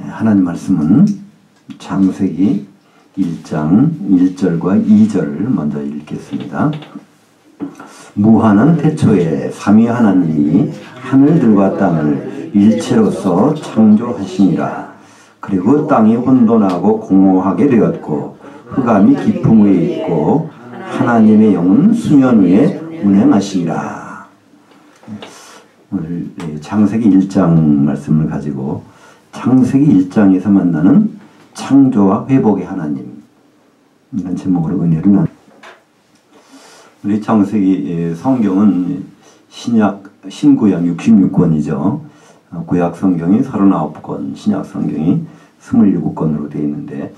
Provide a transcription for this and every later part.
하나님 말씀은 창세기 1장 1절과 2절을 먼저 읽겠습니다. 무한한 태초에 삼위 하나님이 하늘들과 땅을 일체로서 창조하시니라. 그리고 땅이 혼돈하고 공허하게 되었고 흑암이 깊음 위에 있고 하나님의 영은 수면 위에 운행하시니라. 오늘 창세기 1장 말씀을 가지고 창세기 1장에서 만나는 창조와 회복의 하나님, 이런 제목으로 은혜를 나눕니다. 우리 창세기 성경은 신구약 66권이죠. 구약 성경이 39권, 신약 성경이 27권으로 되어 있는데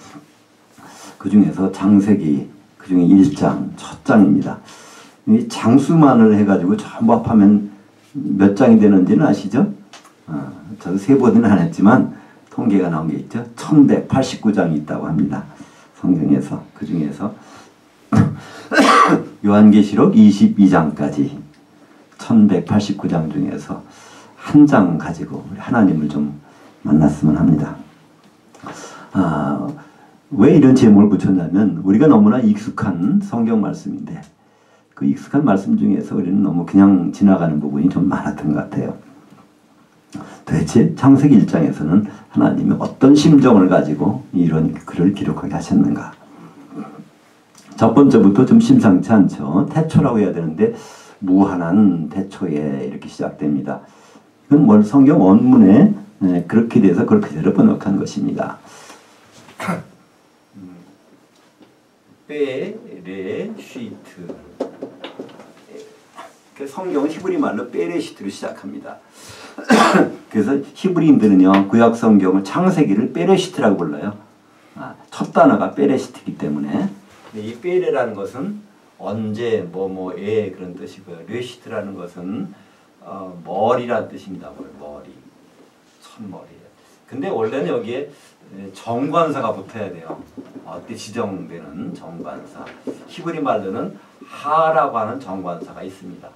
그 중에서 창세기, 그 중에 1장, 첫 장입니다. 이 장수만을 해가지고 전부 합하면 몇 장이 되는지는 아시죠? 저도 세보지는 안 했지만 통계가 나온 게 있죠. 1189장이 있다고 합니다. 성경에서. 그 중에서 요한계시록 22장까지 1189장 중에서 한 장 가지고 우리 하나님을 좀 만났으면 합니다. 왜 이런 제목을 붙였냐면 우리가 너무나 익숙한 성경 말씀인데 그 익숙한 말씀 중에서 우리는 너무 그냥 지나가는 부분이 좀 많았던 것 같아요. 도대체 창세기 1장에서는 하나님이 어떤 심정을 가지고 이런 글을 기록하게 하셨는가. 첫 번째부터 좀 심상치 않죠. 태초라고 해야 되는데 무한한 태초에 이렇게 시작됩니다. 이건 뭘 성경 원문에 그렇게 돼서 그렇게 그대로 번역한 것입니다. 베레시트. 성경은 히브리 말로 베레시트로 시작합니다. 그래서 히브리인들은요 구약 성경을 창세기를 베레시트라고 불러요. 첫 단어가 베레시트이기 때문에 이 베레라는 것은 언제 뭐뭐에 그런 뜻이고요. 레시트라는 것은 머리라는 뜻입니다. 머리, 첫머리. 근데 원래는 여기에 정관사가 붙어야 돼요. 어때 지정되는 정관사. 히브리 말로는 하라고 하는 정관사가 있습니다.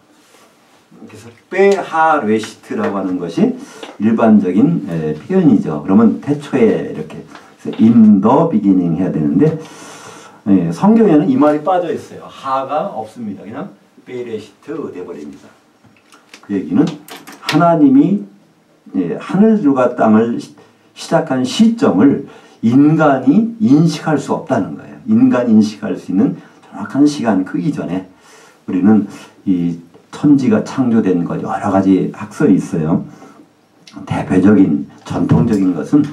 그래서 베하레시트라고 하는 것이 일반적인 표현이죠. 그러면 태초에 이렇게 in the beginning 해야 되는데 성경에는 이 말이 빠져 있어요. 하가 없습니다. 그냥 베레시트 돼버립니다. 그 얘기는 하나님이 하늘들과 땅을 시작한 시점을 인간이 인식할 수 없다는 거예요. 인간이 인식할 수 있는 정확한 시간 그 이전에 우리는 이 천지가 창조된 것 여러 가지 학설이 있어요. 대표적인 전통적인 것은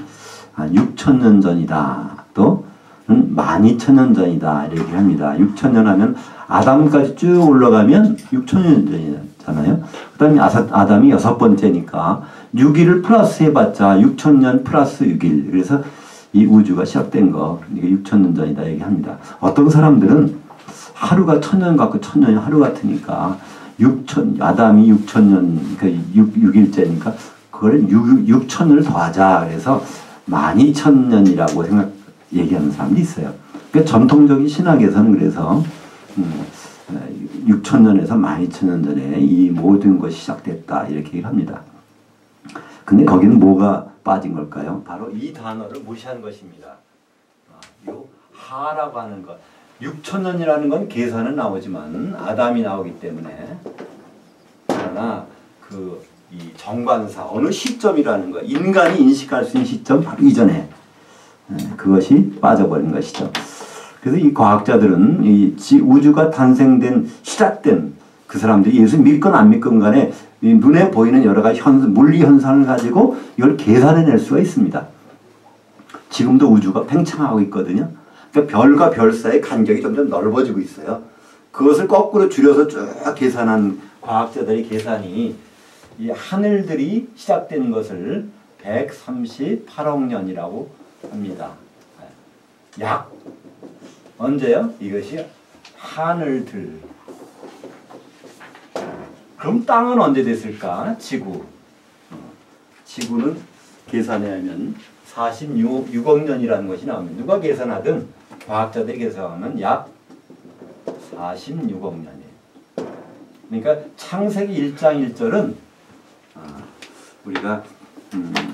6천년 전이다. 또 12,000년 전이다. 이렇게 합니다. 6천년 하면 아담까지 쭉 올라가면 6천년 전이잖아요. 그 다음에 아담이 6번째니까 6일을 플러스 해봤자 6천년 플러스 6일. 그래서 이 우주가 시작된 거, 이게 6천년 전이다 얘기합니다. 어떤 사람들은 하루가 1000년 같고 1000년이 하루 같으니까 아담이 6천년, 그러니까 6일째니까 그걸 6천을 더하자. 그래서 12,000년이라고 얘기하는 사람도 있어요. 그러니까 전통적인 신학에서는 그래서 6천년에서 12,000년 전에 이 모든 것이 시작됐다 이렇게 합니다. 근데 거기는 뭐가 빠진 걸까요? 바로 이 단어를 무시한 것입니다. 요 하라고 하는 것. 6천년이라는 건 계산은 나오지만 아담이 나오기 때문에 그러나 이 정관사 어느 시점이라는 거 인간이 인식할 수 있는 시점 바로 이전에 그것이 빠져버린 것이죠. 그래서 이 과학자들은 이 우주가 탄생된 시작된 그 사람들이 예수 믿건 안 믿건 간에 눈에 보이는 여러 가지 물리 현상을 가지고 이걸 계산해낼 수가 있습니다. 지금도 우주가 팽창하고 있거든요. 그러니까 별과 별 사이의 간격이 점점 넓어지고 있어요. 그것을 거꾸로 줄여서 쭉 계산한 과학자들의 계산이 이 하늘들이 시작된 것을 138억 년이라고 합니다. 약 언제요? 이것이 하늘들. 그럼 땅은 언제 됐을까? 지구. 지구는 계산해 하면 46억 년이라는 것이 나옵니다. 누가 계산하든 과학자들이 계산하면 약 46억 년이에요. 그러니까 창세기 1장 1절은 우리가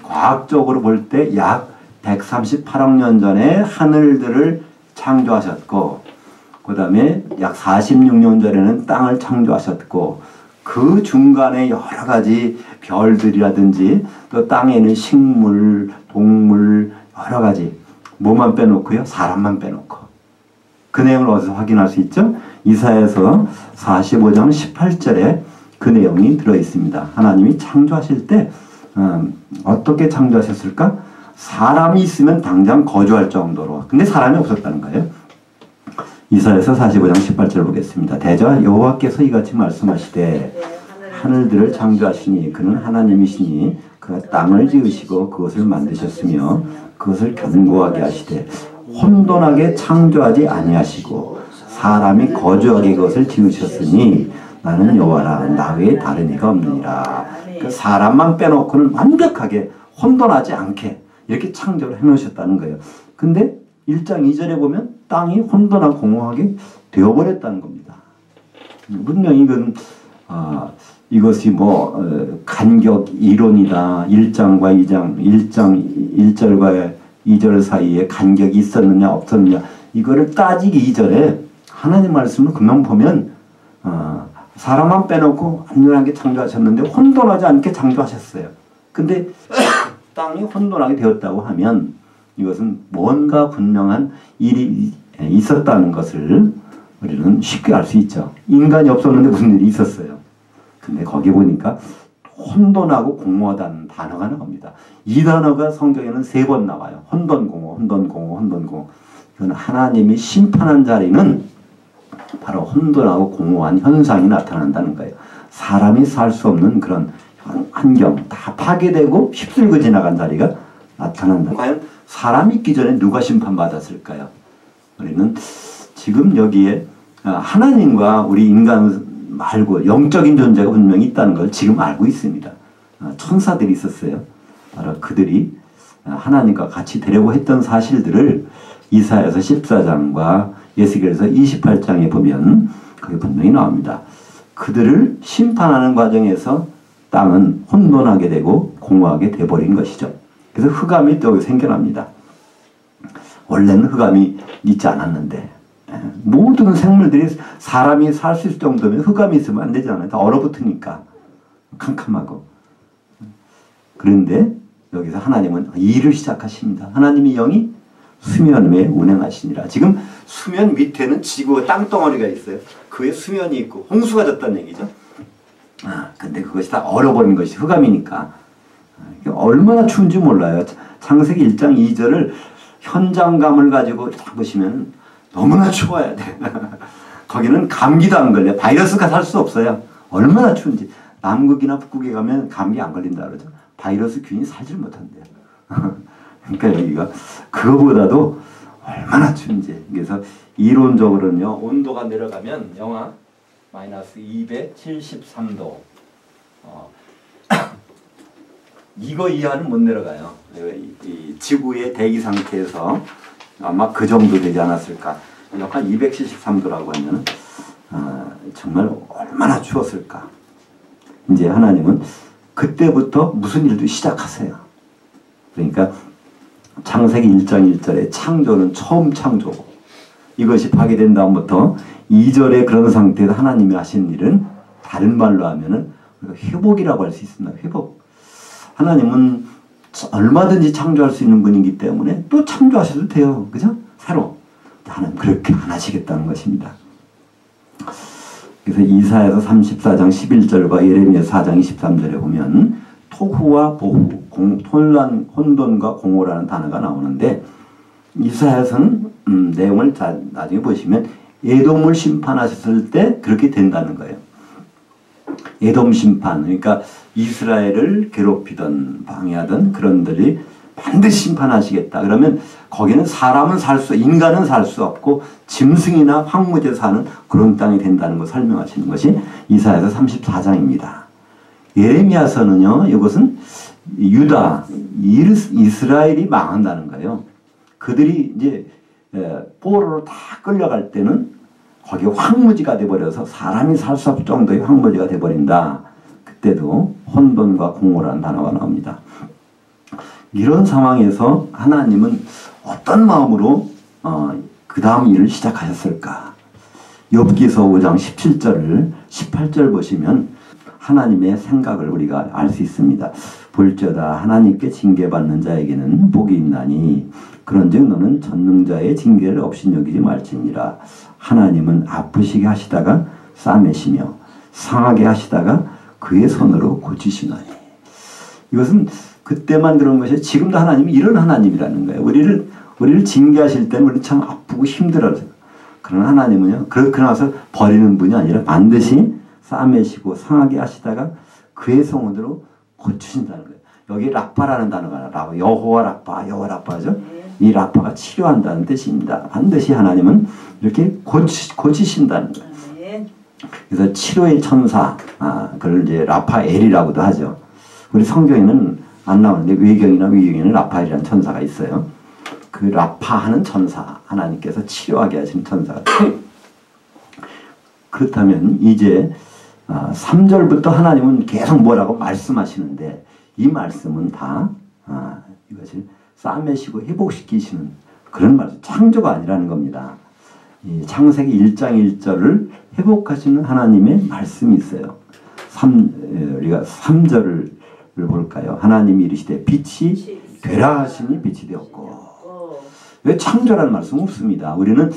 과학적으로 볼 때 약 138억 년 전에 하늘들을 창조하셨고, 그 다음에 약 46년 전에는 땅을 창조하셨고, 그 중간에 여러 가지 별들이라든지 또 땅에 있는 식물, 동물 여러 가지 뭐만 빼놓고요? 사람만 빼놓고. 그 내용을 어디서 확인할 수 있죠? 이사야서 45장 18절에 그 내용이 들어있습니다. 하나님이 창조하실 때 어떻게 창조하셨을까? 사람이 있으면 당장 거주할 정도로. 근데 사람이 없었다는 거예요. 이사야서 45장 18절 보겠습니다. 대저 여호와께서 이같이 말씀하시되 하늘들을 창조하시니 그는 하나님이시니 그가 땅을 지으시고 그것을 만드셨으며 그것을 견고하게 하시되 혼돈하게 창조하지 아니하시고 사람이 거주하게 그것을 지으셨으니 나는 여호와라 나 외에 다른 이가 없느니라. 그 사람만 빼놓고는 완벽하게 혼돈하지 않게 이렇게 창조를 해놓으셨다는 거예요. 근데 1장 2절에 보면 땅이 혼돈하고 공허하게 되어버렸다는 겁니다. 분명히 이건 이것이 뭐 간격 이론이다. 1장과 2장, 1절과 2절 사이에 간격이 있었느냐 없었느냐 이거를 따지기 이전에 하나님 말씀을 그만 보면 사람만 빼놓고 안전하게 창조하셨는데 혼돈하지 않게 창조하셨어요. 근데 땅이 혼돈하게 되었다고 하면 이것은 뭔가 분명한 일이 있었다는 것을 우리는 쉽게 알 수 있죠. 인간이 없었는데 무슨 일이 있었어요. 근데 거기 보니까 혼돈하고 공허하다는 단어가 나옵니다. 이 단어가 성경에는 3번 나와요. 혼돈공허, 혼돈공허, 혼돈공허. 이건 하나님이 심판한 자리는 바로 혼돈하고 공허한 현상이 나타난다는 거예요. 사람이 살 수 없는 그런 환경, 다 파괴되고 휩쓸고 지나간 자리가 나타난다. 과연 사람이 있기 전에 누가 심판받았을까요? 우리는 지금 여기에 하나님과 우리 인간 말고 영적인 존재가 분명히 있다는 걸 지금 알고 있습니다. 천사들이 있었어요. 바로 그들이 하나님과 같이 되려고 했던 사실들을 이사야서 14장과 예수께서 28장에 보면 그게 분명히 나옵니다. 그들을 심판하는 과정에서 땅은 혼돈하게 되고 공허하게 돼버린 것이죠. 그래서 흑암이 또 생겨납니다. 원래는 흑암이 있지 않았는데 모든 생물들이 사람이 살 수 있을 정도면 흑암이 있으면 안 되잖아요. 다 얼어붙으니까 캄캄하고. 그런데 여기서 하나님은 일을 시작하십니다. 하나님의 영이 수면 위에 운행하시니라. 지금 수면 밑에는 지구 땅덩어리가 있어요. 그 위에 수면이 있고 홍수가 졌다는 얘기죠. 근데 그것이 다 얼어버린 것이 흑암이니까 얼마나 추운지 몰라요. 창세기 1장 2절을 현장감을 가지고 딱 보시면 너무나 추워야 돼. 거기는 감기도 안 걸려. 바이러스가 살 수 없어요. 얼마나 추운지. 남극이나 북극에 가면 감기 안 걸린다 그러죠. 바이러스 균이 살질 못한대요. 그러니까 여기가 그거보다도 얼마나 추운지. 그래서 이론적으로는요. 온도가 내려가면 영하 마이너스 273도 이거 이하는 못 내려가요. 이 지구의 대기 상태에서 아마 그 정도 되지 않았을까. 약간 273도라고 하면 정말 얼마나 추웠을까. 이제 하나님은 그때부터 무슨 일도 시작하세요. 그러니까 창세기 1장 1절에 창조는 처음 창조고 이것이 파괴된 다음부터 2절에 그런 상태에서 하나님이 하신 일은 다른 말로 하면은 회복이라고 할 수 있습니다. 회복. 하나님은 얼마든지 창조할 수 있는 분이기 때문에 또 창조하셔도 돼요. 그죠? 새로. 하나님 그렇게 안 하시겠다는 것입니다. 그래서 이사야서 34장 11절과 예레미야 4장 23절에 보면 토후와 보후, 혼란, 혼돈과 공허라는 단어가 나오는데 이사야서는 내용을 나중에 보시면 에돔을 심판하셨을 때 그렇게 된다는 거예요. 에돔 심판, 그러니까 이스라엘을 괴롭히던 방해하던 그런들이 반드시 심판하시겠다. 그러면 거기는 사람은 인간은 살 수 없고 짐승이나 황무제 사는 그런 땅이 된다는 걸 설명하시는 것이 이사야서 34장입니다. 예레미야서는요, 이것은 유다, 이스라엘이 망한다는 거예요. 그들이 이제 포로로 다 끌려갈 때는 거기 황무지가 돼버려서 사람이 살 수 없을 정도의 황무지가 돼버린다. 그때도 혼돈과 공허라는 단어가 나옵니다. 이런 상황에서 하나님은 어떤 마음으로 그 다음 일을 시작하셨을까? 욥기서 5장 17절을 18절 보시면 하나님의 생각을 우리가 알 수 있습니다. 볼지어다 하나님께 징계받는 자에게는 복이 있나니 그런즉 너는 전능자의 징계를 업신여기지 말지니라. 하나님은 아프시게 하시다가 싸매시며 상하게 하시다가 그의 손으로 고치시나니. 이것은 그때만 그런 것이 지금도 하나님이 이런 하나님이라는 거예요. 우리를 징계하실 때는 우리 참 아프고 힘들어요. 그러나 하나님은요, 그러고 나서 버리는 분이 아니라 반드시 싸매시고 상하게 하시다가 그의 손으로 고치신다는 거예요. 여기 라파라는 단어가 나와요. 여호와 라파죠. 이 라파가 치료한다는 뜻입니다. 반드시 하나님은 이렇게 고치신다는 거예요. 그래서 치료의 천사, 그걸 이제 라파엘이라고도 하죠. 우리 성경에는 안 나오는데 외경이나 위경에는 라파엘이라는 천사가 있어요. 그 라파하는 천사, 하나님께서 치료하게 하시는 천사가. 그렇다면 이제 3절부터 하나님은 계속 뭐라고 말씀하시는데 이 말씀은 다 이것을 싸매시고 회복시키시는 그런 말씀, 창조가 아니라는 겁니다. 이 창세기 1장 1절을 회복하시는 하나님의 말씀이 있어요. 우리가 3절을 볼까요? 하나님이 이르시되 빛이 되라 하시니 빛이 되었고. 왜 창조라는 말씀은 없습니다. 우리는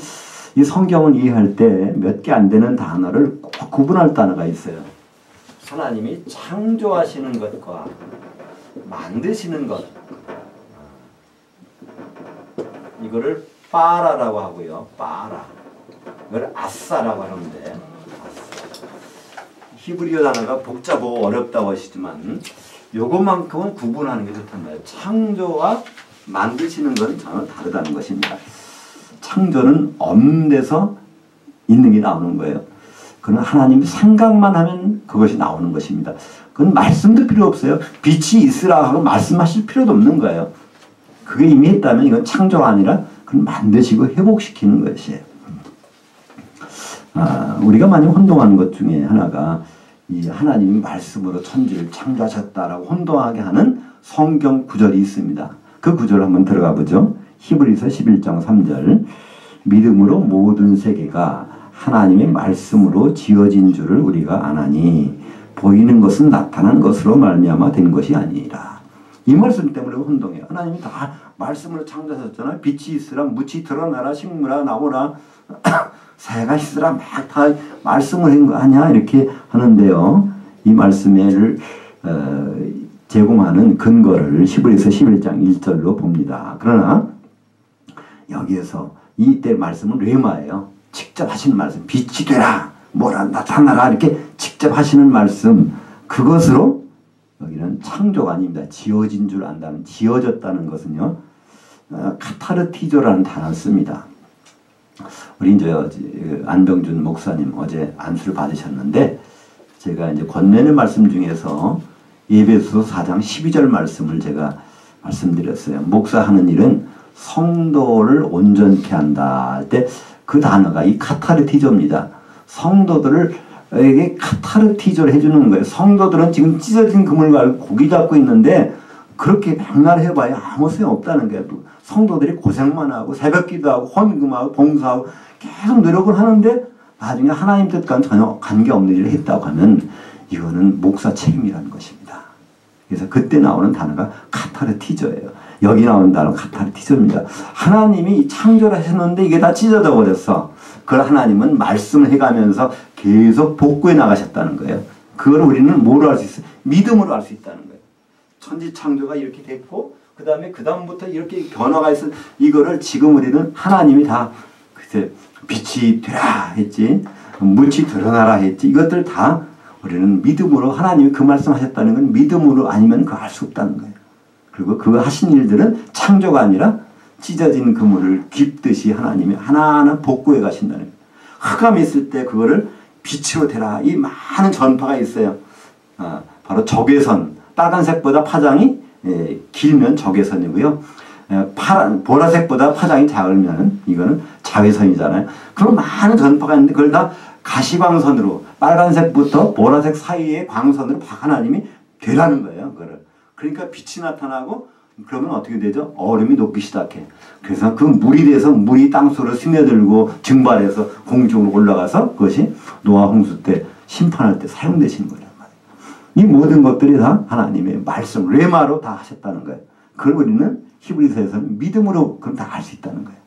이 성경을 이해할 때 몇 개 안 되는 단어를 꼭 구분할 단어가 있어요. 하나님이 창조하시는 것과 만드시는 것, 이거를 빠라라고 하고요. 빠라. 이걸 아싸라고 하는데, 히브리어 단어가 복잡하고 어렵다고 하시지만 요것만큼은 구분하는 게 좋단 말이에요. 창조와 만드시는 건 전혀 다르다는 것입니다. 창조는 없는 데서 있는 게 나오는 거예요. 그건 하나님이 생각만 하면 그것이 나오는 것입니다. 그건 말씀도 필요 없어요. 빛이 있으라 하고 말씀하실 필요도 없는 거예요. 그게 이미 했다면 이건 창조가 아니라 그건 만드시고 회복시키는 것이에요. 우리가 많이 혼동하는 것 중에 하나가 이 하나님이 말씀으로 천지를 창조하셨다라고 혼동하게 하는 성경 구절이 있습니다. 그 구절 한번 들어가 보죠. 히브리서 11장 3절. 믿음으로 모든 세계가 하나님의 말씀으로 지어진 줄을 우리가 아나니 보이는 것은 나타난 것으로 말미암아 된 것이 아니라. 이 말씀 때문에 혼동해요. 하나님이 다 말씀으로 창조하셨잖아요. 빛이 있으라, 묻이 드러나라, 식물아 나오라, 새가 있으라, 막 다 말씀을 한 거 아니야? 이렇게 하는데요. 이 말씀을 제공하는 근거를 히브리서 11장 1절로 봅니다. 그러나 여기에서 이때 말씀은 레마예요. 직접 하시는 말씀. 빛이 되라, 뭐라 나타나라 이렇게 직접 하시는 말씀. 그것으로 여기는 창조가 아닙니다. 지어진 줄 안다는, 지어졌다는 것은요. 카타르티조라는 단어를 씁니다. 우리 이제 안병준 목사님 어제 안수를 받으셨는데 제가 이제 권면의 말씀 중에서 에베소서 4장 12절 말씀을 제가 말씀드렸어요. 목사하는 일은 성도를 온전케 한다 할 때 그 단어가 이 카타르티조입니다. 성도들에게 카타르티조를 해주는 거예요. 성도들은 지금 찢어진 그물 갈고 고기 잡고 있는데 그렇게 백날 해봐야 아무 소용없다는 거예요. 성도들이 고생만 하고 새벽 기도하고 헌금하고 봉사하고 계속 노력을 하는데 나중에 하나님 뜻과는 전혀 관계없는 일을 했다고 하면 이거는 목사 책임이라는 것입니다. 그래서 그때 나오는 단어가 카타르티조예요. 여기 나오는 단어는 카타르티조입니다. 하나님이 창조를 하셨는데 이게 다 찢어져 버렸어. 그걸 하나님은 말씀을 해가면서 계속 복구해 나가셨다는 거예요. 그걸 우리는 뭐로 할 수 있어요? 믿음으로 할 수 있다는 거예요. 천지 창조가 이렇게 됐고 그 다음부터 이렇게 변화가 있어. 이거를 지금 우리는 하나님이 다 그때 빛이 되라 했지, 묻이 드러나라 했지. 이것들 다 우리는 믿음으로, 하나님이 그 말씀하셨다는 건 믿음으로 아니면 그거 할 수 없다는 거예요. 그리고 그 하신 일들은 창조가 아니라 찢어진 그물을 깁듯이 하나님이 하나하나 복구해 가신다는 거예요. 흑암이 있을 때 그거를 빛으로 되라. 이 많은 전파가 있어요. 바로 적외선. 빨간색보다 파장이 길면 적외선이고요. 보라색보다 파장이 작으면 이거는 자외선이잖아요. 그런 많은 전파가 있는데 그걸 다 가시광선으로 빨간색부터 보라색 사이의 광선으로 하나님이 되라는 거예요. 그거를. 그러니까 빛이 나타나고 그러면 어떻게 되죠? 얼음이 녹기 시작해. 그래서 그 물이 돼서 물이 땅속으로 스며들고 증발해서 공중으로 올라가서 그것이 노아 홍수 때 심판할 때 사용되시는 거란 말이에요. 이 모든 것들이 다 하나님의 말씀, 레마로 다 하셨다는 거예요. 그걸 우리는 히브리서에서는 믿음으로 그럼 다 할 수 있다는 거예요.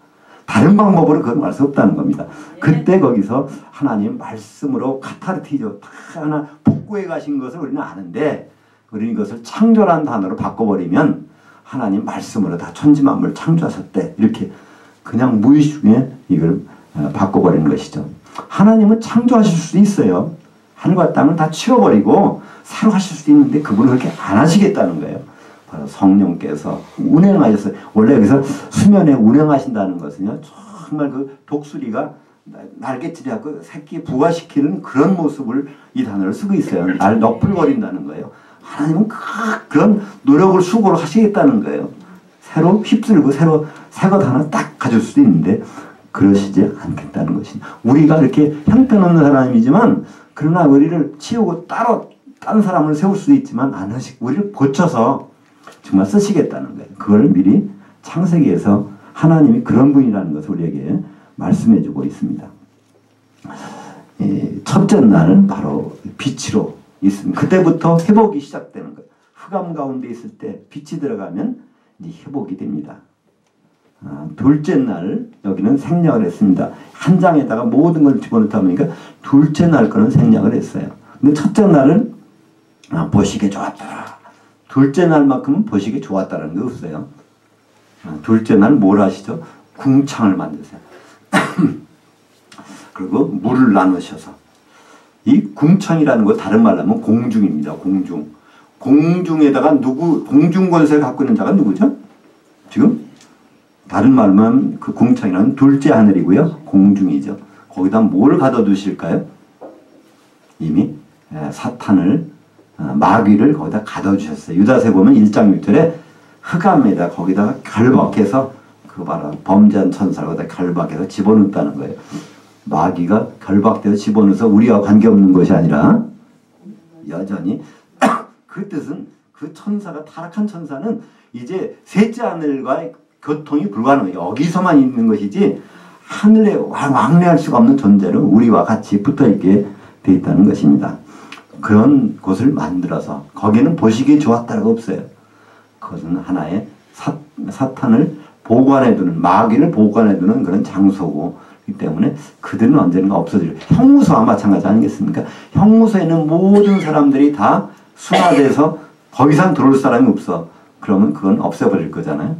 다른 방법으로 그건 알 수 없다는 겁니다. 그때 거기서 하나님 말씀으로 카타르티죠. 다 하나 복구해 가신 것을 우리는 아는데 우리는 이것을 창조라는 단어로 바꿔버리면 하나님 말씀으로 다 천지만물 창조하셨대. 이렇게 그냥 무의식 중에 이걸 바꿔버리는 것이죠. 하나님은 창조하실 수도 있어요. 하늘과 땅을 다 치워버리고 새로 하실 수도 있는데 그분은 그렇게 안 하시겠다는 거예요. 바로 성령께서 운행하셨어요. 원래 여기서 수면에 운행하신다는 것은요. 정말 그 독수리가 날개질하고 새끼 부화시키는 그런 모습을 이 단어를 쓰고 있어요. 날 너풀거린다는 거예요. 하나님은 그런 노력을 수고를 하시겠다는 거예요. 새로 휩쓸고 새로 새 것 하나 딱 가질 수도 있는데 그러시지 않겠다는 것입니다. 우리가 이렇게 형편없는 사람이지만 그러나 우리를 치우고 따로 딴 사람을 세울 수도 있지만 안 하시고 우리를 고쳐서 정말 쓰시겠다는 거예요. 그걸 미리 창세기에서 하나님이 그런 분이라는 것을 우리에게 말씀해 주고 있습니다. 첫째 날은 바로 빛으로 있습니다. 그때부터 회복이 시작되는 거예요. 흑암 가운데 있을 때 빛이 들어가면 이제 회복이 됩니다. 둘째 날 여기는 생략을 했습니다. 한 장에다가 모든 걸 집어넣다 보니까 둘째 날 거는 생략을 했어요. 근데 첫째 날은 보시기에 좋았더라. 둘째 날만큼은 보시기에 좋았다는 게 없어요. 둘째 날 뭘 하시죠? 궁창을 만드세요. 그리고 물을 나누셔서 이 궁창이라는 거 다른 말로 하면 공중입니다. 공중. 공중에다가 공중 권세를 갖고 있는 자가 누구죠? 지금 다른 말로 하면 그 궁창이라는 둘째 하늘이고요. 공중이죠. 거기다 뭘 가둬두실까요? 이미 사탄을 마귀를 거기다 가둬주셨어요. 유다서에 보면 1장 6절에 흑암에다 거기다가 결박해서 그 봐라 범죄한 천사를 거기다 결박해서 집어넣었다는 거예요. 마귀가 결박돼서 집어넣어서 우리와 관계없는 것이 아니라 여전히 그 뜻은 그 천사가 타락한 천사는 이제 셋째 하늘과의 교통이 불가능해요. 여기서만 있는 것이지 하늘에 왕래할 수가 없는 존재로 우리와 같이 붙어있게 돼 있다는 것입니다. 그런 곳을 만들어서 거기는 보시기에 좋았다라고 없어요. 그것은 하나의 사탄을 보관해두는 마귀를 보관해두는 그런 장소고 그 때문에 그들은 언젠가 없어질 형무소와 마찬가지 아니겠습니까? 형무소에는 모든 사람들이 다 순화돼서 더 이상 들어올 사람이 없어. 그러면 그건 없애버릴 거잖아요.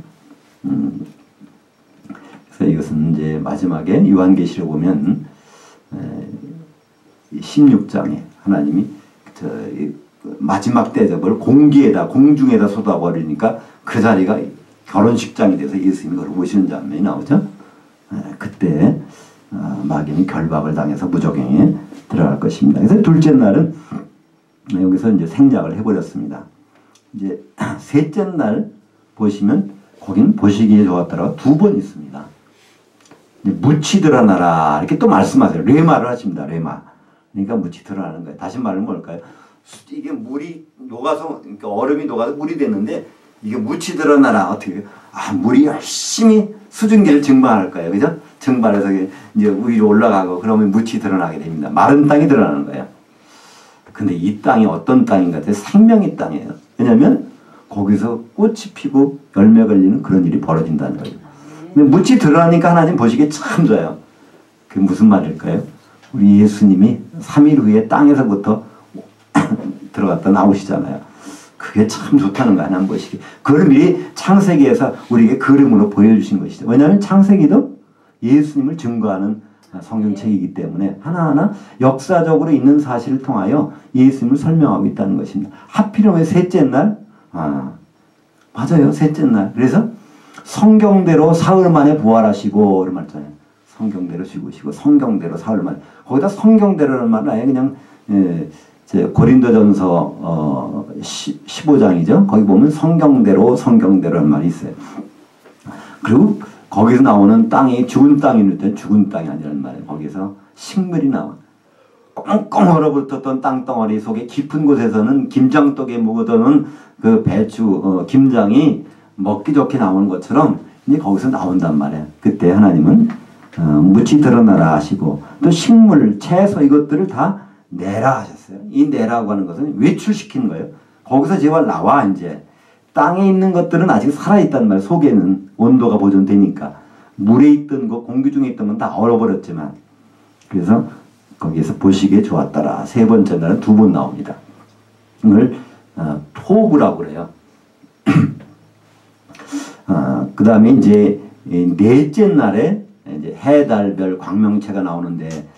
그래서 이것은 이제 마지막에 요한계시록 보면 16장에 하나님이 마지막 대접을 공중에다 쏟아버리니까 그 자리가 결혼식장이 돼서 예수님이 걸어 오시는 장면이 나오죠. 그때 마귀는 결박을 당해서 무적행에 들어갈 것입니다. 그래서 둘째 날은 여기서 이제 생략을 해버렸습니다. 이제 셋째 날 보시면 거기는 보시기에 좋았더라고 두 번 있습니다. 묻이 드러나라 이렇게 또 말씀하세요. 레마를 하십니다. 레마. 그러니까 묻이 드러나는 거예요. 다시 말하면 뭘까요? 이게 물이 녹아서 그러니까 얼음이 녹아서 물이 됐는데 이게 묻이 드러나라 어떻게 물이 열심히 수증기를 증발할 거예요. 그죠? 증발해서 이제 위로 올라가고 그러면 묻이 드러나게 됩니다. 마른 땅이 드러나는 거예요. 근데 이 땅이 어떤 땅인가? 생명의 땅이에요. 왜냐하면 거기서 꽃이 피고 열매 걸리는 그런 일이 벌어진다는 거예요. 근데 묻이 드러나니까 하나님 보시기에 참 좋아요. 그게 무슨 말일까요? 우리 예수님이 3일 후에 땅에서부터 들어갔다 나오시잖아요. 그게 참 좋다는 거 하나님 보시기. 그걸 미리 창세기에서 우리에게 그림으로 보여주신 것이죠. 왜냐하면 창세기도 예수님을 증거하는 성경책이기 때문에 하나하나 역사적으로 있는 사실을 통하여 예수님을 설명하고 있다는 것입니다. 하필이면 왜 셋째 날? 맞아요. 셋째 날. 그래서 성경대로 사흘 만에 부활하시고 그런 말 있잖아요. 성경대로 죽으시고 성경대로 사흘 만에. 거기다 성경대로라는 말은 아예 그냥 고린도전서 15장이죠. 거기 보면 성경대로라는 말이 있어요. 그리고 거기서 나오는 땅이 죽은 땅일 때 죽은 땅이 아니라는 말이에요. 거기서 식물이 나와. 꽁꽁 얼어붙었던 땅덩어리 속에 깊은 곳에서는 김장떡에 묵어두는 그 배추, 김장이 먹기 좋게 나오는 것처럼 이제 거기서 나온단 말이에요. 그때 하나님은 무치 드러나라 하시고 또 식물, 채소 이것들을 다 내라 하셨어요. 이 내라고 하는 것은 외출시키는 거예요. 거기서 제발 나와 이제. 땅에 있는 것들은 아직 살아있단 말이에요. 속에는 온도가 보존되니까. 물에 있던 것, 공기 중에 있던 건 다 얼어버렸지만. 그래서 거기에서 보시기에 좋았더라. 세 번째 날은 두 번 나옵니다. 이걸 토부라고 그래요. 그 다음에 이제 넷째 날에 이제 해달별 광명체가 나오는데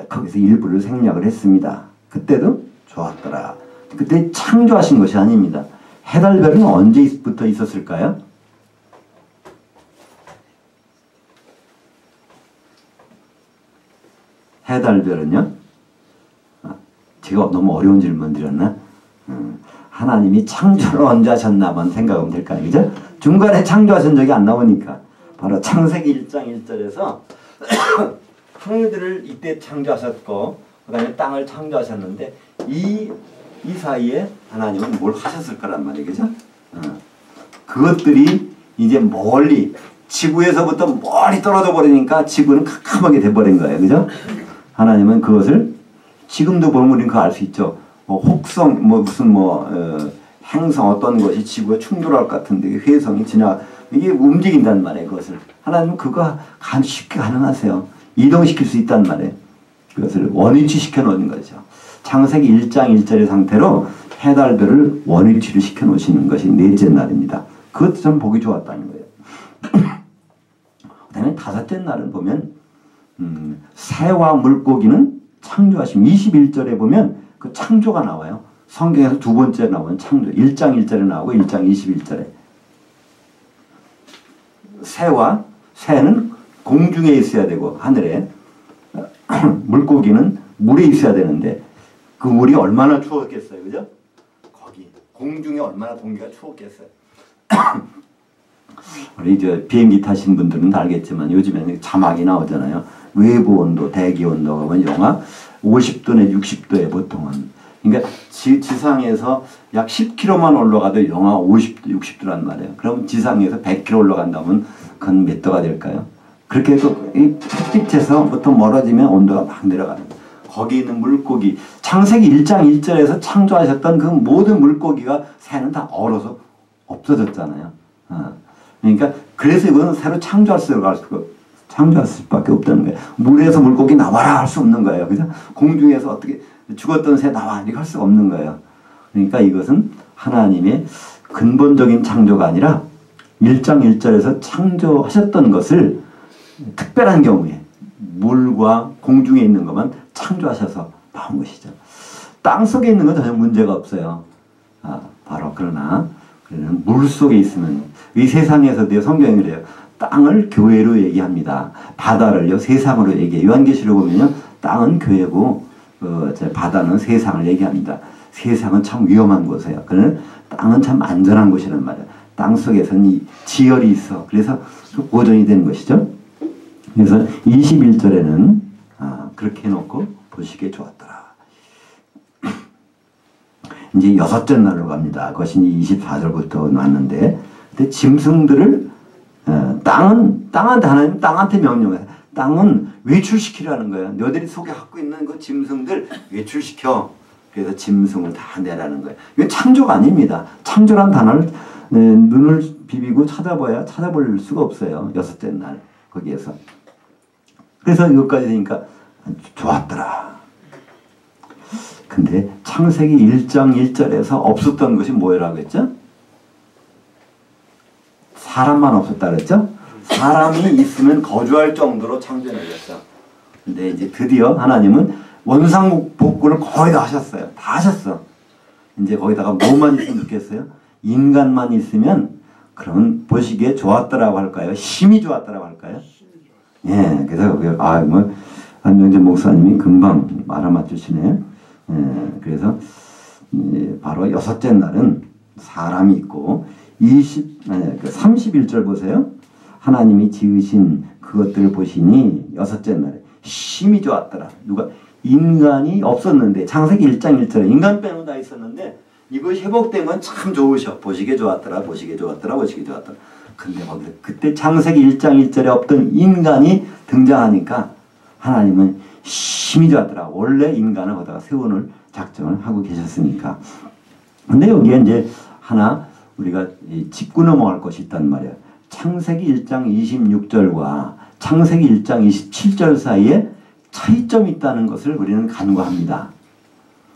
거기서 일부를 생략을 했습니다. 그때도 좋았더라. 그때 창조하신 것이 아닙니다. 해달별은 언제부터 있었을까요? 해달별은요? 제가 너무 어려운 질문 드렸나? 하나님이 창조를 언제 하셨나만 생각하면 될까요? 그죠? 중간에 창조하신 적이 안 나오니까 바로 창세기 1장 1절에서 하늘들을 이때 창조하셨고 그 다음에 땅을 창조하셨는데 이 사이에 하나님은 뭘 하셨을 거란 말이에요. 그죠? 그것들이 이제 멀리 지구에서부터 멀리 떨어져 버리니까 지구는 캄캄하게 돼버린 거예요. 그죠? 하나님은 그것을 지금도 보면 우리는 그거 알 수 있죠. 혹성 무슨 행성 어떤 것이 지구에 충돌할 것 같은데 회성이 이게 움직인단 말이에요. 그것을 하나님은 그거 쉽게 가능하세요. 이동시킬 수 있단 말이에요. 그것을 원위치시켜 놓은 거죠. 창세기 1장 1절의 상태로 해달별을 원위치를 시켜 놓으시는 것이 넷째 날입니다. 그것도 참 보기 좋았다는 거예요. 그 다음에 다섯째 날은 보면 새와 물고기는 창조하심. 21절에 보면 그 창조가 나와요. 성경에서 두 번째 나오는 창조. 1장 1절에 나오고 1장 21절에. 새는 공중에 있어야 되고 하늘에 물고기는 물에 있어야 되는데 그 물이 얼마나 추웠겠어요. 그죠? 거기 공중에 얼마나 공기가 추웠겠어요. 우리 비행기 타신 분들은 다 알겠지만 요즘에는 자막이 나오잖아요. 외부 온도, 대기 온도가 보면 영하 50도 내 60도에 보통은. 그러니까 지상에서 약 10km만 올라가도 영하 50도, 60도란 말이에요. 그럼 지상에서 100km 올라간다면 그건 몇 도가 될까요? 그렇게 해서 이 햇빛에서부터 멀어지면 온도가 막 내려가는 거예요. 거기 있는 물고기, 창세기 1장 1절에서 창조하셨던 그 모든 물고기가 새는 다 얼어서 없어졌잖아요. 그러니까 그래서 이거는 새로 창조할 수밖에 없다는 거예요. 물에서 물고기 나와라 할 수 없는 거예요. 그죠? 공중에서 어떻게 죽었던 새 나와 이렇게 할 수가 없는 거예요. 그러니까 이것은 하나님의 근본적인 창조가 아니라 1장 1절에서 창조하셨던 것을 특별한 경우에 물과 공중에 있는 것만 창조하셔서 나온 것이죠. 땅 속에 있는 건 전혀 문제가 없어요. 바로 그러나 물 속에 있으면 이 세상에서도요, 성경이 그래요. 땅을 교회로 얘기합니다. 바다를요 세상으로 얘기해요. 요한계시록 보면요 땅은 교회고 바다는 세상을 얘기합니다. 세상은 참 위험한 곳이에요. 그러나 땅은 참 안전한 곳이란 말이에요. 땅 속에서는 이 지열이 있어. 그래서 보존이 되는 것이죠. 그래서 21절에는 그렇게 해놓고 보시기에 좋았더라. 이제 여섯째 날로 갑니다. 그것이 24절부터 왔는데 근데 짐승들을 땅한테 하나님 땅한테 명령해요. 땅은 외출시키라는 거예요. 너희들이 속에 갖고 있는 그 짐승들 외출시켜. 그래서 짐승을 다 내라는 거예요. 이건 창조가 아닙니다. 창조란 단어를 눈을 비비고 찾아볼 수가 없어요. 여섯째 날 거기에서. 그래서 이것까지 되니까 좋았더라. 근데 창세기 1장 1절에서 없었던 것이 뭐라고 했죠? 사람만 없었다 그랬죠? 사람이 있으면 거주할 정도로 창조해냈어. 근데 이제 드디어 하나님은 원상복구를 거의 다 하셨어요. 다 하셨어. 이제 거기다가 뭐만 있으면 좋겠어요? 인간만 있으면 그러면 보시기에 좋았더라고 할까요? 힘이 좋았더라고 할까요? 예, 그래서 안명재 목사님이 금방 알아맞추시네. 예, 그래서 바로 여섯째 날은 사람이 있고 31절 보세요. 하나님이 지으신 그것들을 보시니 여섯째 날에 힘이 좋았더라. 누가? 인간이 없었는데 창세기 1장 1절에 인간 빼고 다 있었는데 이것이 회복된 건 참 좋으셔. 보시기에 좋았더라. 보시기에 좋았더라. 보시기에 좋았더라. 근데 거기서 그때 창세기 1장 1절에 없던 인간이 등장하니까 하나님은 심히 좋았더라. 원래 인간을 거기다가 세워놓을 작정을 하고 계셨으니까. 근데 여기에 이제 하나 우리가 짚고 넘어갈 것이 있단 말이야. 창세기 1장 26절과 창세기 1장 27절 사이에 차이점이 있다는 것을 우리는 간과합니다.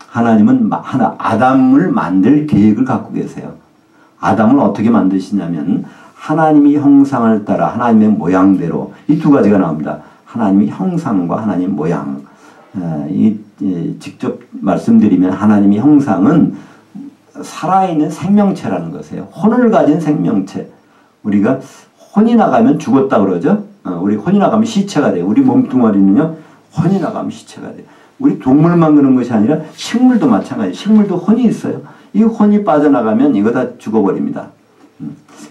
하나님은 아담을 만들 계획을 갖고 계세요. 아담을 어떻게 만드시냐면 하나님의 형상을 따라 하나님의 모양대로 이 두 가지가 나옵니다. 하나님의 형상과 하나님의 모양. 직접 말씀드리면 하나님의 형상은 살아있는 생명체라는 것이에요. 혼을 가진 생명체. 우리가 혼이 나가면 죽었다 그러죠. 우리 혼이 나가면 시체가 돼요. 우리 몸뚱아리는요. 혼이 나가면 시체가 돼요. 우리 동물만 그런 것이 아니라 식물도 마찬가지예요. 식물도 혼이 있어요. 이 혼이 빠져나가면 이거 다 죽어버립니다.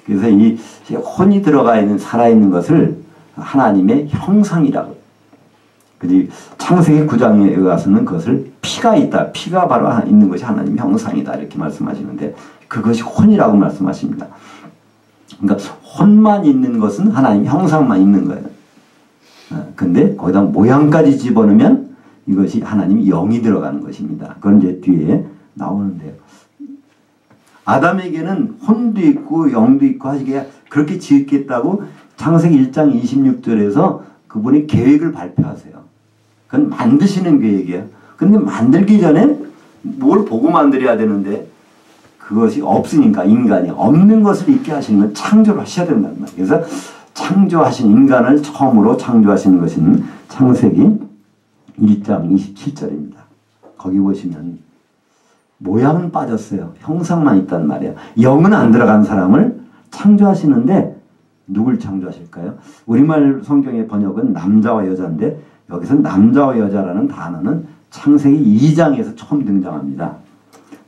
그래서 이 혼이 들어가 있는 살아있는 것을 하나님의 형상이라고. 그지 창세기 9장에 가서는 그것을 피가 있다. 피가 바로 있는 것이 하나님의 형상이다. 이렇게 말씀하시는데 그것이 혼이라고 말씀하십니다. 그러니까 혼만 있는 것은 하나님의 형상만 있는 거예요. 근데 거기다 모양까지 집어넣으면 이것이 하나님의 영이 들어가는 것입니다. 그건 이제 뒤에 나오는데요. 아담에게는 혼도 있고 영도 있고 하시게 그렇게 지었겠다고 창세기 1장 26절에서 그분이 계획을 발표하세요. 그건 만드시는 계획이에요. 근데 만들기 전에 뭘 보고 만들어야 되는데 그것이 없으니까 인간이 없는 것을 있게 하시는 건 창조를 하셔야 된단 말이에요. 그래서 창조하신 인간을 처음으로 창조하시는 것은 창세기 1장 27절입니다. 거기 보시면 모양은 빠졌어요. 형상만 있단 말이에요. 영은 안 들어간 사람을 창조하시는데 누굴 창조하실까요? 우리말 성경의 번역은 남자와 여자인데 여기서 남자와 여자라는 단어는 창세기 2장에서 처음 등장합니다.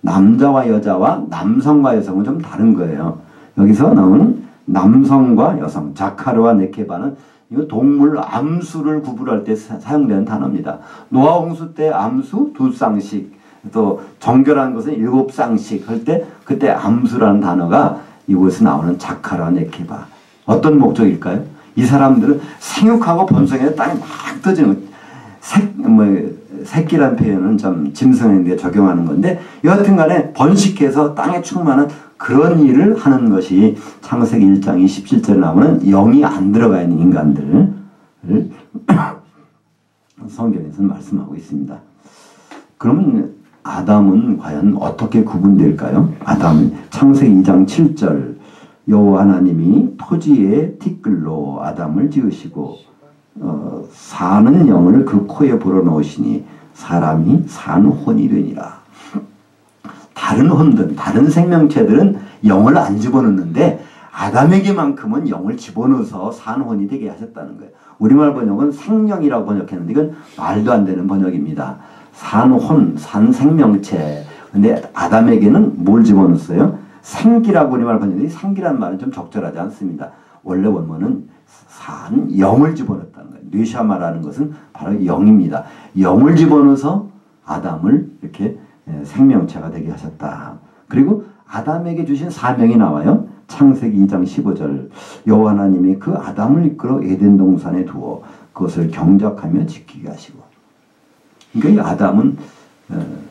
남자와 여자와 남성과 여성은 좀 다른 거예요. 여기서 나오는 남성과 여성, 자카르와 네케바는 이거 동물 암수를 구분할 때 사용되는 단어입니다. 노아 홍수 때 암수 2쌍씩, 또 정결한 것은 7쌍씩 할 때 그때 암수라는 단어가 이곳에서 나오는 자카르와 네케바. 어떤 목적일까요? 이 사람들은 생육하고 번성해서 땅에 막 떠지는 새끼란 표현은 좀 짐승인데 적용하는 건데 여하튼 간에 번식해서 땅에 충만한 그런 일을 하는 것이 창세기 1장 27절에 나오는 영이 안 들어가 있는 인간들을 성경에서는 말씀하고 있습니다. 그러면 아담은 과연 어떻게 구분될까요? 아담은 창세기 2장 7절 여호와 하나님이 토지의 티끌로 아담을 지으시고 사는 영을 그 코에 불어넣으시니 사람이 사는 혼이 되니라. 다른 혼들, 다른 생명체들은 영을 안 집어넣는데 아담에게만큼은 영을 집어넣어서 산 혼이 되게 하셨다는 거예요. 우리말 번역은 생명이라고 번역했는데 이건 말도 안 되는 번역입니다. 산 혼, 산 생명체. 근데 아담에게는 뭘 집어넣었어요? 생기라고 우리말 번역이 생기란 말은 좀 적절하지 않습니다. 원래 원문은 산 영을 집어넣었다는 거예요. 뇌샤마라는 것은 바로 영입니다. 영을 집어넣어서 아담을 이렇게 생명체가 되게 하셨다. 그리고 아담에게 주신 사명이 나와요. 창세기 2장 15절 여호와 하나님이 그 아담을 이끌어 에덴 동산에 두어 그것을 경작하며 지키게 하시고. 그러니까 이 아담은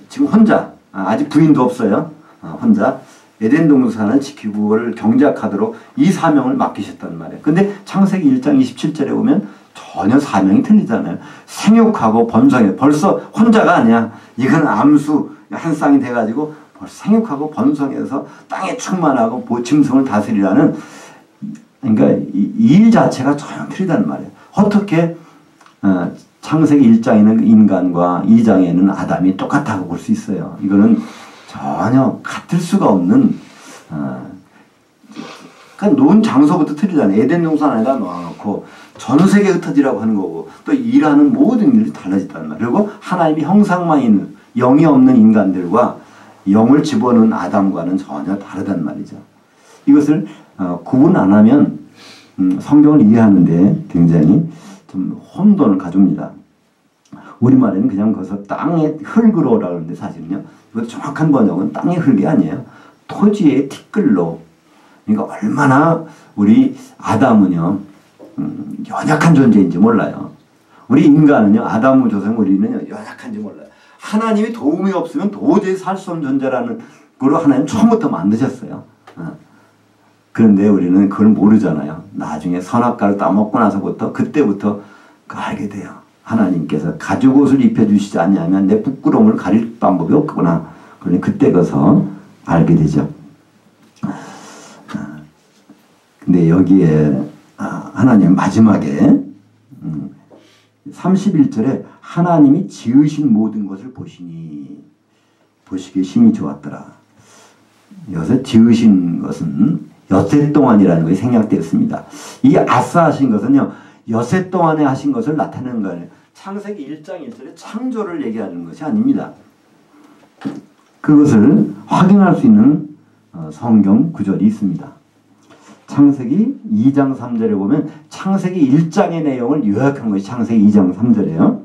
지금 혼자 아직 부인도 없어요. 혼자 에덴 동산을 지키고 그걸 경작하도록 이 사명을 맡기셨단 말이에요. 근데 창세기 1장 27절에 보면 전혀 사명이 틀리잖아요. 생육하고 번성해. 벌써 혼자가 아니야. 이건 암수 한 쌍이 돼가지고 생육하고 번성해서 땅에 충만하고 짐승을 다스리라는, 그러니까 이 일 자체가 전혀 틀리단 말이에요. 어떻게 창세기 1장에는 인간과 2장에는 아담이 똑같다고 볼 수 있어요. 이거는 전혀 같을 수가 없는, 그러니까 놓은 장소부터 틀리잖아요. 에덴 동산 안에다 놓아놓고 전 세계 흩어지라고 하는 거고 또 일하는 모든 일이 달라졌단 말이에요. 그리고 하나님의 형상만 있는 영이 없는 인간들과 영을 집어넣은 아담과는 전혀 다르단 말이죠. 이것을 구분 안 하면 성경을 이해하는데 굉장히 좀 혼돈을 가져옵니다. 우리말에는 그냥 거기서 땅에 흙으로 오라고 하는데 사실은요 이것도 정확한 번역은 땅의 흙이 아니에요. 토지의 티끌로. 그러니까 얼마나 우리 아담은요, 연약한 존재인지 몰라요. 우리 인간은요, 아담 조상 우리는 연약한지 몰라요. 하나님이 도움이 없으면 도저히 살 수 없는 존재라는 걸로 하나님 처음부터 만드셨어요. 그런데 우리는 그걸 모르잖아요. 나중에 선악과를 따먹고 나서부터 그때부터 알게 돼요. 하나님께서 가죽옷을 입혀주시지 않냐면 내 부끄러움을 가릴 방법이 없구나. 그러니 그때 가서 알게 되죠. 근데 여기에 하나님 마지막에 31절에 하나님이 지으신 모든 것을 보시니 보시기에 심히 좋았더라. 여기서 지으신 것은 엿새 동안이라는 것이 생략되었습니다. 이 아싸 하신 것은요, 엿새 동안에 하신 것을 나타내는 거예요. 창세기 1장 1절에 창조를 얘기하는 것이 아닙니다. 그것을 확인할 수 있는 성경 구절이 있습니다. 창세기 2장 3절에 보면 창세기 1장의 내용을 요약한 것이 창세기 2장 3절이에요.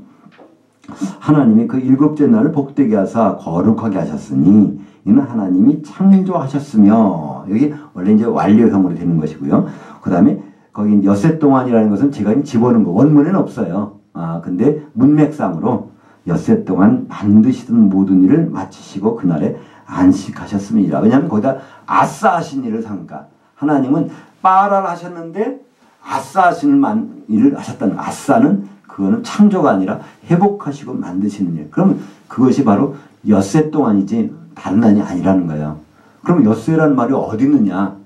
하나님이 그 일곱째 날을 복되게 하사 거룩하게 하셨으니 이는 하나님이 창조하셨으며, 여기 원래 이제 완료형으로 되는 것이고요. 그 다음에 거기 엿새 동안이라는 것은 제가 집어넣은 거 원문에는 없어요. 근데 문맥상으로 엿새 동안 만드시던 모든 일을 마치시고 그날에 안식하셨습니다. 왜냐하면 거기다 아싸 하신 일을 삼가. 하나님은 빠라를 하셨는데 아싸 하시는 일을 하셨다는, 아싸는 그거는 창조가 아니라 회복하시고 만드시는 일. 그러면 그것이 바로 엿새 동안이지 다른 날이 아니라는 거예요. 그럼 엿새라는 말이 어디 있느냐?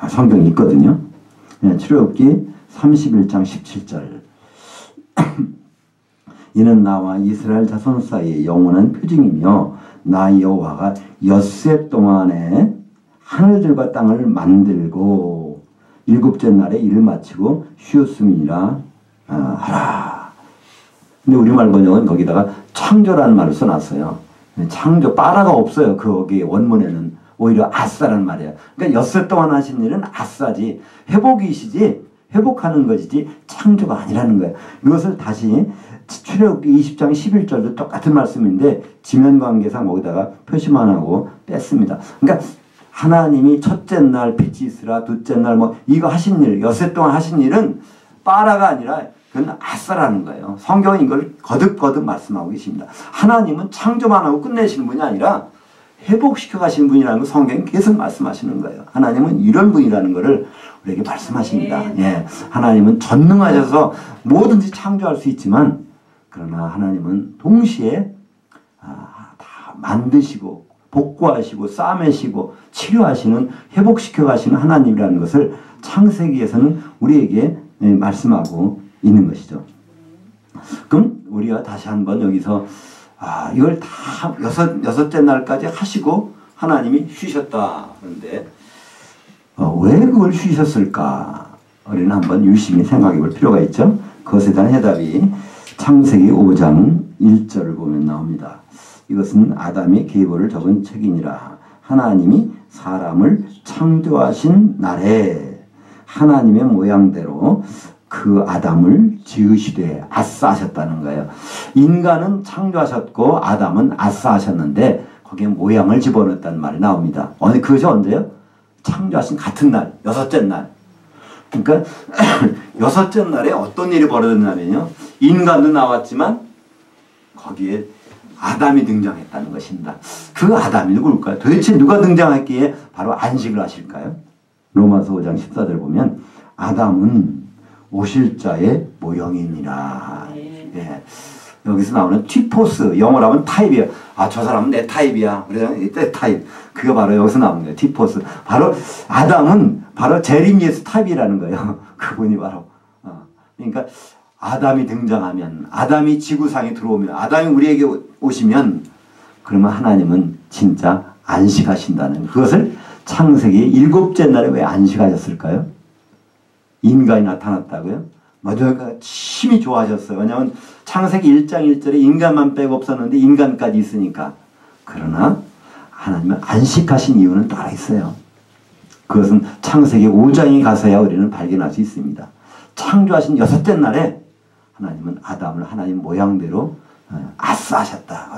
성경이 있거든요. 출애굽기 31장 17절. 이는 나와 이스라엘 자손 사이에 영원한 표징이며 나 여호와가 엿새 동안에 하늘들과 땅을 만들고 일곱째 날에 일을 마치고 쉬었음이니라 하라. 근데 우리말 번역은 거기다가 창조라는 말을 써놨어요. 창조, 빠라가 없어요. 거기 원문에는. 오히려 아싸라는 말이에요. 그러니까 엿새 동안 하신 일은 아싸지, 회복이시지, 회복하는 것이지 창조가 아니라는 거예요. 이것을 다시 출애굽기 20장 11절도 똑같은 말씀인데 지면관계상 거기다가 표시만 하고 뺐습니다. 그러니까 하나님이 첫째 날 빛이 있으라, 둘째 날 이거 하신 일, 엿새 동안 하신 일은 빠라가 아니라 그건 아싸라는 거예요. 성경은 이걸 거듭거듭 말씀하고 계십니다. 하나님은 창조만 하고 끝내시는 분이 아니라 회복시켜 가시는 분이라는 걸 성경이 계속 말씀하시는 거예요. 하나님은 이런 분이라는 것을 우리에게 말씀하십니다. 예, 하나님은 전능하셔서 뭐든지 창조할 수 있지만 그러나 하나님은 동시에 다 만드시고 복구하시고 싸매시고 치료하시는, 회복시켜 가시는 하나님이라는 것을 창세기에서는 우리에게 말씀하고 있는 것이죠. 그럼 우리가 다시 한번 여기서 이걸 다 여섯째 날까지 하시고 하나님이 쉬셨다. 그런데 왜 그걸 쉬셨을까? 우리는 한번 유심히 생각해 볼 필요가 있죠. 그것에 대한 해답이 창세기 5장 1절을 보면 나옵니다. 이것은 아담의 계보를 적은 책이니라. 하나님이 사람을 창조하신 날에 하나님의 모양대로 그 아담을 지으시되 아싸 하셨다는 거예요. 인간은 창조하셨고 아담은 아싸 하셨는데 거기에 모양을 집어넣었다는 말이 나옵니다. 그것이 언제요? 창조하신 같은 날, 여섯째 날. 그러니까 여섯째 날에 어떤 일이 벌어졌냐면요, 인간도 나왔지만 거기에 아담이 등장했다는 것입니다. 그 아담이 누굴까요? 도대체 누가 등장했기에 바로 안식을 하실까요? 로마서 5장 14절 보면 아담은 오실 자의 모형이니라. 예. 여기서 나오는 티포스, 영어로 하면 타입이에요. 저 사람은 내 타입이야. 그래서 내 타입. 그게 바로 여기서 나오는 거예요. 티포스. 바로 아담은 바로 제리미에스 타입이라는 거예요. 그분이 바로. 그러니까 아담이 등장하면, 아담이 지구상에 들어오면, 아담이 우리에게 오시면 그러면 하나님은 진짜 안식하신다는 그것을 창세기 7째 날에 왜 안식하셨을까요? 인간이 나타났다고요? 맞아요. 심히 좋아하셨어요. 왜냐하면 창세기 1장 1절에 인간만 빼고 없었는데 인간까지 있으니까. 그러나 하나님은 안식하신 이유는 따로 있어요. 그것은 창세기 5장에 가서야 우리는 발견할 수 있습니다. 창조하신 여섯째 날에 하나님은 아담을 하나님 모양대로 아싸 하셨다.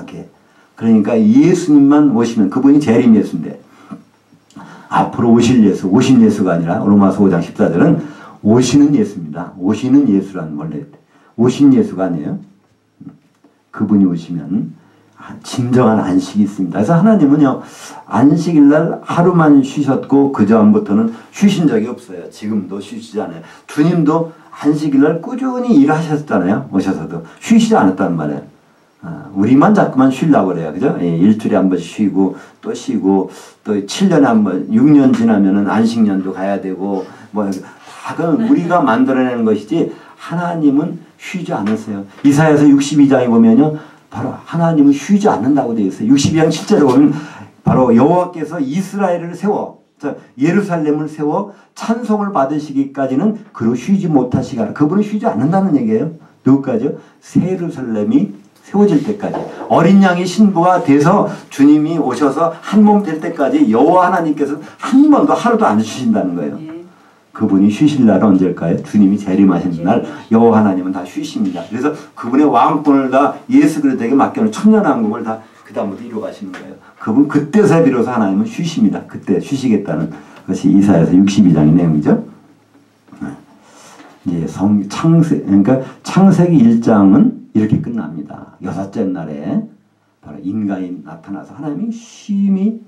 그러니까 예수님만 오시면 그분이 재림 예수인데 앞으로 오실 예수, 오신 예수가 아니라 로마서 5장 14절은 오시는 예수입니다. 오시는 예수란 원래 오신 예수가 아니에요. 그분이 오시면 진정한 안식이 있습니다. 그래서 하나님은요 안식일날 하루만 쉬셨고 그 다음부터는 쉬신 적이 없어요. 지금도 쉬시지 않아요. 주님도 안식일날 꾸준히 일하셨잖아요. 오셔서도 쉬시지 않았단 말이에요. 우리만 자꾸만 쉬려고 그래요. 그죠? 일주일에 한 번씩 쉬고 또 쉬고 또 7년에 한 번 6년 지나면은 안식년도 가야 되고 뭐 다 그건 우리가 만들어내는 것이지 하나님은 쉬지 않으세요. 이사야서 62장에 보면요 바로 하나님은 쉬지 않는다고 되어 있어요. 62장 7절에 보면 바로 여호와께서 이스라엘을 세워 예루살렘을 세워 찬송을 받으시기까지는 그로 쉬지 못하시거나 그분은 쉬지 않는다는 얘기예요. 누구까지요? 새 예루살렘이 세워질 때까지 어린 양의 신부가 돼서 주님이 오셔서 한 몸 될 때까지 여호와 하나님께서 한 번도 하루도 안 쉬신다는 거예요. 그분이 쉬실 날은 언제일까요? 주님이 재림하시는 날 여호와 하나님은 다 쉬십니다. 그래서 그분의 왕권을 다 예수 그리스도에게 맡겨놓은 천년왕국을 다 그 다음부터 이루어가시는 거예요. 그분 그때서 비로소 하나님은 쉬십니다. 그때 쉬시겠다는 것이 이사야서 62장의 내용이죠. 이제 그러니까 창세기 1장은 이렇게 끝납니다. 여섯째 날에 바로 인간이 나타나서 하나님이 심히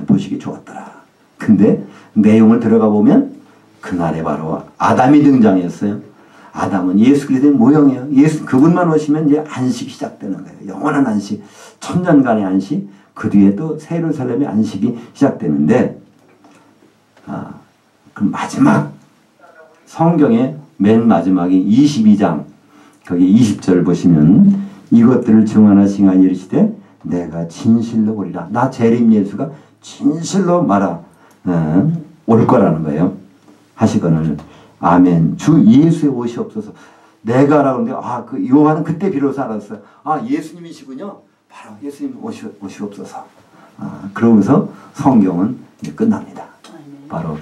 보시기 좋았더라. 근데 내용을 들어가 보면 그날에 바로 아담이 등장했어요. 아담은 예수 그리스도의 모형이에요. 예수 그분만 오시면 이제 안식이 시작되는 거예요. 영원한 안식, 천년간의 안식, 그 뒤에 또 새 예루살렘의 안식이 시작되는데 그 마지막 성경의 맨 마지막에 22장 거기 20절 보시면 이것들을 증언하시니 이르시되 내가 진실로 오리라. 나 재림 예수가 진실로 말아 올 거라는 거예요. 하시거늘 아멘. 주 예수의 옷이 없어서 내가라고 하는데 그 요한은 그때 비로소 알았어요. 예수님이시군요. 바로 예수님 옷이 없어서. 그러면서 성경은 이제 끝납니다. 바로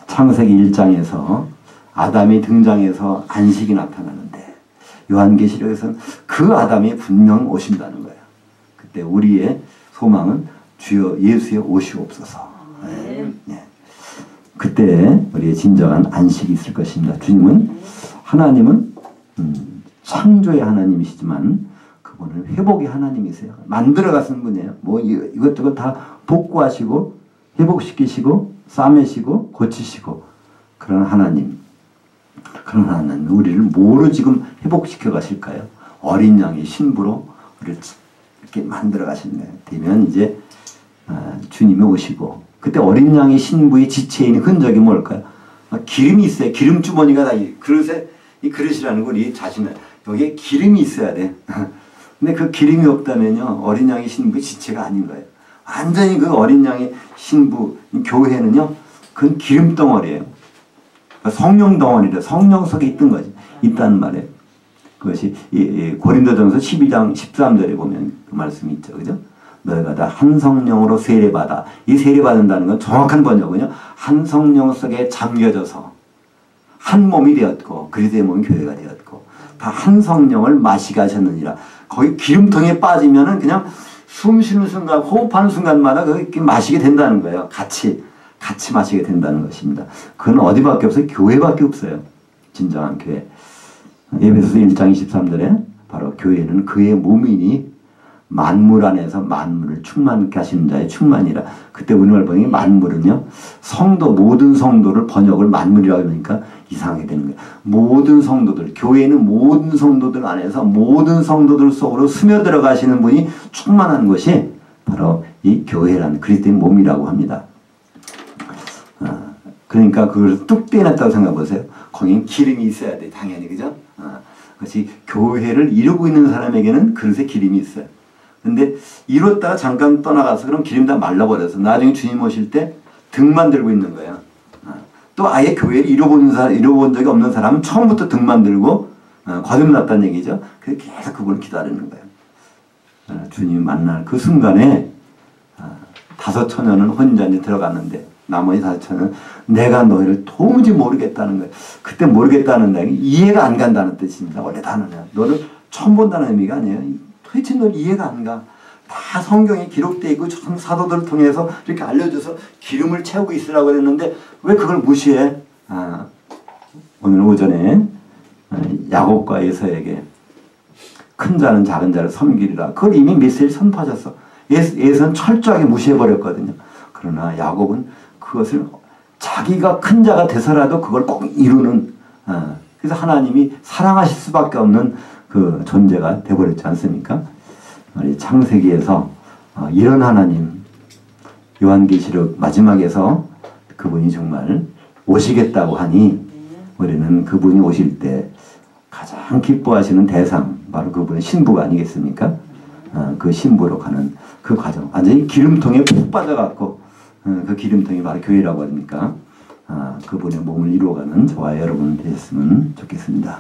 창세기 1장에서 아담이 등장해서 안식이 나타나는데 요한계시록에서는 그 아담이 분명 오신다는 거예요. 그때 우리의 소망은 주여 예수의 옷이 없어서. 그때 우리의 진정한 안식이 있을 것입니다. 주님은 하나님은 창조의 하나님이시지만 그분은 회복의 하나님이세요. 만들어 가신 분이에요. 뭐 이것저것 다 복구하시고 회복시키시고 싸매시고 고치시고 그런 하나님. 그런 하나님 우리를 뭐로 지금 회복시켜 가실까요? 어린 양의 신부로 우리를 이렇게 만들어 가시는 거예요. 되면 이제 주님이 오시고 그때 어린 양의 신부의 지체에 있는 흔적이 뭘까요? 기름이 있어요. 기름 주머니가 다 이 그릇이라는 걸 이 자신을 여기에 기름이 있어야 돼. 근데 그 기름이 없다면요 어린 양의 신부의 지체가 아닌 거예요. 완전히 그 어린 양의 신부 교회는요 그건 기름 덩어리예요. 성령 덩어리래. 성령 속에 있다는 말이에요. 그것이 고린도전서 12장 13절에 보면 그 말씀이 있죠. 그죠? 너희가 다 한 성령으로 세례받아. 이 세례받는다는 건 정확한 번역은요. 한 성령 속에 잠겨져서 한 몸이 되었고 그리스도의 몸이 교회가 되었고 다 한 성령을 마시게 하셨느니라. 거기 기름통에 빠지면은 그냥 숨 쉬는 순간 호흡하는 순간마다 그렇게 마시게 된다는 거예요. 같이 마시게 된다는 것입니다. 그건 어디밖에 없어요? 교회밖에 없어요. 진정한 교회. 에베소서 1장 23절에 바로 교회는 그의 몸이니 만물 안에서 만물을 충만케 하시는 자의 충만이라. 그때 우리말 번역이 만물은요. 모든 성도를 번역을 만물이라고 하니까 이상하게 되는 거예요. 모든 성도들, 교회는 모든 성도들 안에서 모든 성도들 속으로 스며들어 가시는 분이 충만한 것이 바로 이 교회라는 그리스도의 몸이라고 합니다. 그러니까 그걸 뚝 떼어놨다고 생각해 보세요. 거기는 기름이 있어야 돼. 당연히. 그죠? 그것이 교회를 이루고 있는 사람에게는 그릇에 기름이 있어요. 근데 이뤘다가 잠깐 떠나가서 그럼 기름 다 말라버려서 나중에 주님 오실 때 등만 들고 있는 거예요. 또 아예 교회를 이뤄본 적이 없는 사람은 처음부터 등만 들고 거듭났다는 얘기죠. 그래서 계속 그분을 기다리는 거예요. 주님 만날 그 순간에 5,000년은 혼인잔치 들어갔는데 나머지 5,000년은 내가 너희를 도무지 모르겠다는 거예요. 그때 모르겠다는 게 이해가 안 간다는 뜻입니다. 원래 단어는. 너를 처음 본다는 의미가 아니에요. 도대체 너 이해가 안 가. 다 성경에 기록되어 있고 사도들을 통해서 이렇게 알려줘서 기름을 채우고 있으라고 그랬는데 왜 그걸 무시해? 오늘 오전에 야곱과 에서에게 큰 자는 작은 자를 섬기리라. 그걸 이미 메시지를 선포하셨어. 에서는 철저하게 무시해버렸거든요. 그러나 야곱은 그것을 자기가 큰 자가 돼서라도 그걸 꼭 이루는, 그래서 하나님이 사랑하실 수밖에 없는 그 존재가 돼버렸지 않습니까? 창세기에서 이런 하나님, 요한계시록 마지막에서 그분이 정말 오시겠다고 하니 우리는 그분이 오실 때 가장 기뻐하시는 대상, 바로 그분의 신부가 아니겠습니까? 그 신부로 가는 그 과정, 완전히 기름통에 푹 빠져갖고 그 기름통이 바로 교회라고 하니까 그분의 몸을 이루어가는 저와 여러분 되셨으면 좋겠습니다.